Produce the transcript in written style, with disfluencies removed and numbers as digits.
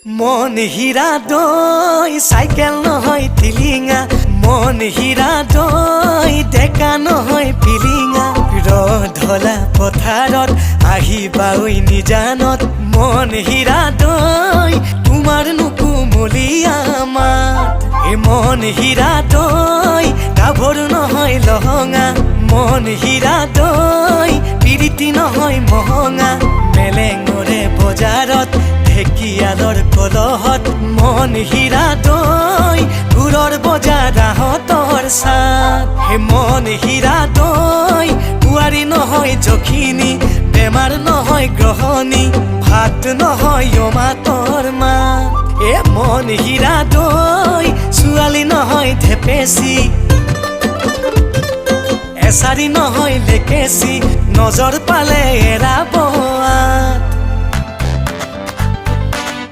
মন হীৰা দৈ চাইকেল নহয় টিলিঙা মন হীৰা দৈ ডেকা নহয় পিলিঙা ৰধলা পথাৰত আহিবা ঐ নিজানত মন হীৰা দৈ তোমাৰ নুকুমলীয়া মাত এ মন হীৰা দৈ গাভৰু নহয় লহঙা মন হীৰা দৈ পিৰিতি নহয় মহঙা মেলেঙৰে বজাৰত ঢেকিয়ালৰ কলহত মন হীৰা দৈ গুৰৰ বজাৰাহঁতৰ চাত হে মন হীৰা দৈ বোৱাৰী নহয় জখিনী বেমাৰ নহয় গ্ৰহণী ভাত নহয় অমাতৰ মা এ মন হীৰা দৈ ছোৱালী নহয় ধেপেচি এচাৰি নহয় লেকেচি নজৰ পালে এৰাব আত